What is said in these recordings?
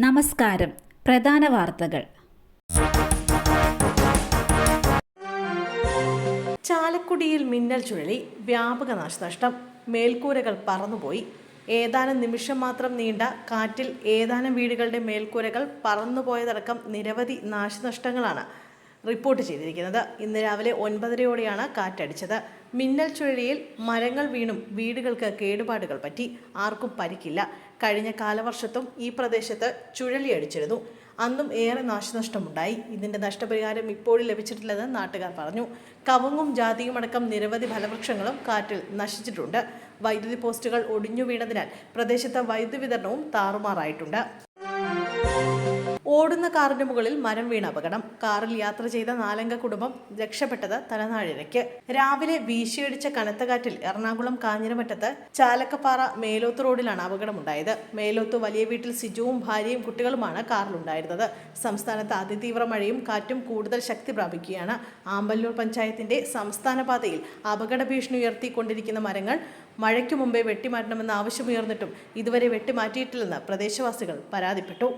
നമസ്കാരം. പ്രധാന വാർത്തകൾ. ചാലക്കുടിയിൽ മിന്നൽ ചുഴലി, വ്യാപക നാശനഷ്ടം, മേൽക്കൂരകൾ പറന്നുപോയി. ഏതാനും നിമിഷം മാത്രം നീണ്ട കാറ്റിൽ ഏതാനും വീടുകളുടെ മേൽക്കൂരകൾ പറന്നുപോയതടക്കം നിരവധി നാശനഷ്ടങ്ങളാണ് റിപ്പോർട്ട് ചെയ്തിരിക്കുന്നത്. ഇന്ന് രാവിലെ 9:30 കാറ്റടിച്ചത്. മിന്നൽ ചുഴലിയിൽ മരങ്ങൾ വീണും വീടുകൾക്ക് കേടുപാടുകൾ പറ്റി. ആർക്കും പരിക്കില്ല. കഴിഞ്ഞ കാലവർഷത്തും ഈ പ്രദേശത്ത് ചുഴലിയടിച്ചിരുന്നു. അന്നും ഏറെ നാശനഷ്ടമുണ്ടായി. ഇതിന്റെ നഷ്ടപരിഹാരം ഇപ്പോഴും ലഭിച്ചിട്ടില്ലെന്ന് നാട്ടുകാർ പറഞ്ഞു. കവുങ്ങും ജാതിയും അടക്കം നിരവധി ഫലവൃക്ഷങ്ങളും കാറ്റിൽ നശിച്ചിട്ടുണ്ട്. വൈദ്യുതി പോസ്റ്റുകൾ ഒടിഞ്ഞു വീണതിനാൽ പ്രദേശത്ത് വൈദ്യുതി വിതരണവും താറുമാറായിട്ടുണ്ട്. ഓടുന്ന കാറിന്റെ മുകളിൽ മരം വീണ അപകടം. കാറിൽ യാത്ര ചെയ്ത 4-അംഗ കുടുംബം രക്ഷപ്പെട്ടത് തലനാഴിഴയ്ക്ക്. രാവിലെ വീശിയടിച്ച കനത്ത കാറ്റിൽ എറണാകുളം കാഞ്ഞിരമറ്റത്ത് ചാലക്കപ്പാറ മേലോത്ത് റോഡിലാണ് അപകടമുണ്ടായത്. മേലോത്ത് വലിയ വീട്ടിൽ സിജുവും ഭാര്യയും കുട്ടികളുമാണ് കാറിലുണ്ടായിരുന്നത്. സംസ്ഥാനത്ത് അതിതീവ്ര മഴയും കാറ്റും കൂടുതൽ ശക്തി പ്രാപിക്കുകയാണ്. ആമ്പല്ലൂർ പഞ്ചായത്തിന്റെ സംസ്ഥാന പാതയിൽ അപകട ഭീഷണി ഉയർത്തിക്കൊണ്ടിരിക്കുന്ന മരങ്ങൾ മഴയ്ക്കു മുമ്പേ വെട്ടിമാറ്റണമെന്ന ആവശ്യമുയർന്നിട്ടും ഇതുവരെ വെട്ടിമാറ്റിയിട്ടില്ലെന്ന് പ്രദേശവാസികൾ പരാതിപ്പെട്ടു.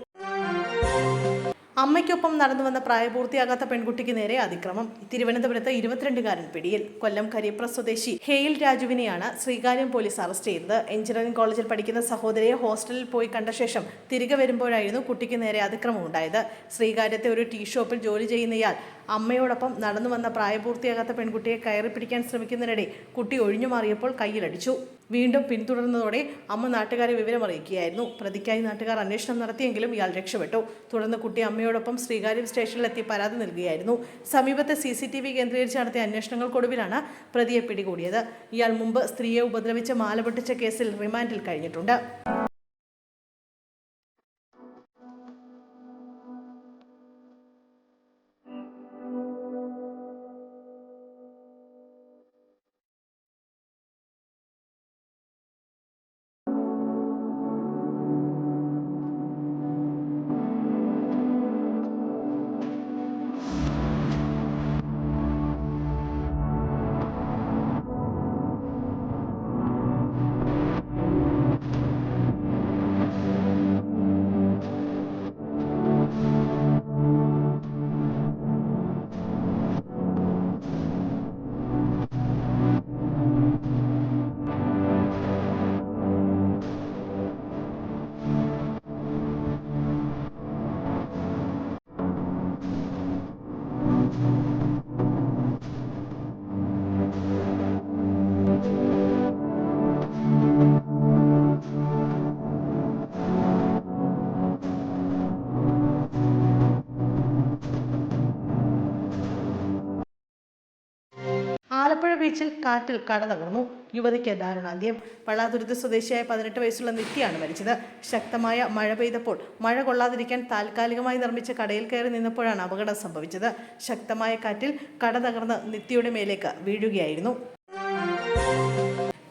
അമ്മയ്ക്കൊപ്പം നടന്നു വന്ന പ്രായപൂർത്തിയാകാത്ത പെൺകുട്ടിക്ക് നേരെ അതിക്രമം. തിരുവനന്തപുരത്ത് 22-കാരൻ പിടിയിൽ. കൊല്ലം കരിപ്ര സ്വദേശി ഹെയിൽ രാജുവിനെയാണ് ശ്രീകാര്യം പോലീസ് അറസ്റ്റ് ചെയ്തത്. എഞ്ചിനീയറിംഗ് കോളേജിൽ പഠിക്കുന്ന സഹോദരിയെ ഹോസ്റ്റലിൽ പോയി കണ്ട ശേഷം തിരികെ വരുമ്പോഴായിരുന്നു കുട്ടിക്ക് നേരെ അതിക്രമം ഉണ്ടായത്. ശ്രീകാര്യത്തെ ഒരു ടീ ഷോപ്പിൽ ജോലി ചെയ്യുന്ന ഇയാൾ അമ്മയോടൊപ്പം നടന്നു വന്ന പ്രായപൂർത്തിയാകാത്ത പെൺകുട്ടിയെ കയറി പിടിക്കാൻ ശ്രമിക്കുന്നതിനിടെ കുട്ടി ഒഴിഞ്ഞു മാറിയപ്പോൾ കയ്യിലടിച്ചു. വീണ്ടും പിന്തുടർന്നതോടെ അമ്മ നാട്ടുകാരെ വിവരമറിയിക്കുകയായിരുന്നു. പ്രതിക്കായി നാട്ടുകാർ അന്വേഷണം നടത്തിയെങ്കിലും ഇയാൾ രക്ഷപ്പെട്ടു. തുടർന്ന് കുട്ടി അമ്മയോടൊപ്പം ശ്രീകാര്യം സ്റ്റേഷനിലെത്തി പരാതി നൽകുകയായിരുന്നു. സമീപത്തെ CCTV കേന്ദ്രീകരിച്ച് നടത്തിയ അന്വേഷണങ്ങൾക്കൊടുവിലാണ് പ്രതിയെ പിടികൂടിയത്. ഇയാൾ മുമ്പ് സ്ത്രീയെ ഉപദ്രവിച്ച് മാല പൊട്ടിച്ച കേസിൽ റിമാൻഡിൽ കഴിഞ്ഞിട്ടുണ്ട്. ആലപ്പുഴ ബീച്ചിൽ കാറ്റിൽ കട തകർന്നു. യുവതിക്ക് ദാരുണാന്ത്യം. പള്ളാതുരുത്ത് സ്വദേശിയായ 18 വയസ്സുള്ള നിത്യയാണ് മരിച്ചത്. ശക്തമായ മഴ പെയ്തപ്പോൾ മഴ കൊള്ളാതിരിക്കാൻ താൽക്കാലികമായി നിർമ്മിച്ച കടയിൽ കയറി നിന്നപ്പോഴാണ് അപകടം സംഭവിച്ചത്. ശക്തമായ കാറ്റിൽ കട തകർന്ന് നിത്യയുടെ മേലേക്ക് വീഴുകയായിരുന്നു.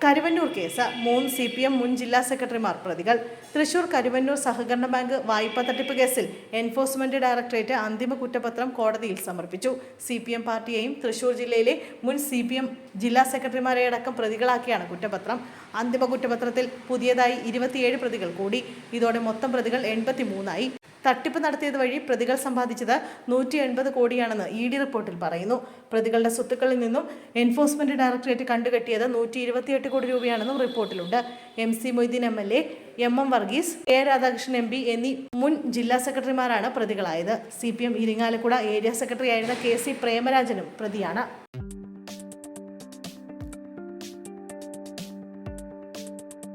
കരുവന്നൂർ കേസ്. 3 CPM മുൻ ജില്ലാ സെക്രട്ടറിമാർ പ്രതികൾ. തൃശൂർ കരുവന്നൂർ സഹകരണ ബാങ്ക് വായ്പാ തട്ടിപ്പ് കേസിൽ എൻഫോഴ്സ്മെന്റ് ഡയറക്ടറേറ്റ് അന്തിമ കുറ്റപത്രം കോടതിയിൽ സമർപ്പിച്ചു. CPM പാർട്ടിയെയും തൃശൂർ ജില്ലയിലെ മുൻ CPM ജില്ലാ സെക്രട്ടറിമാരെ അടക്കം പ്രതികളാക്കിയാണ് കുറ്റപത്രം. അന്തിമ കുറ്റപത്രത്തിൽ പുതിയതായി 27 പ്രതികൾ കൂടി. ഇതോടെ മൊത്തം പ്രതികൾ 83 തട്ടിപ്പ് നടത്തിയത് വഴി പ്രതികൾ സമ്പാദിച്ചത് 180 കോടിയാണെന്ന് ED റിപ്പോർട്ടിൽ പറയുന്നു. പ്രതികളുടെ സ്വത്തുക്കളിൽ നിന്നും എൻഫോഴ്സ്മെന്റ് ഡയറക്ടറേറ്റ് കണ്ടുകെട്ടിയത് 128 കോടി രൂപയാണെന്നും റിപ്പോർട്ടിലുണ്ട്. MC Moideen MLA, MM Varghese, radhakrishnan MP എന്നീ മുൻ ജില്ലാ സെക്രട്ടറിമാരാണ് പ്രതികളായത്. CPM ഇരിങ്ങാലക്കുട ഏരിയ സെക്രട്ടറി ആയിരുന്ന KC പ്രേമരാജനും പ്രതിയാണ്.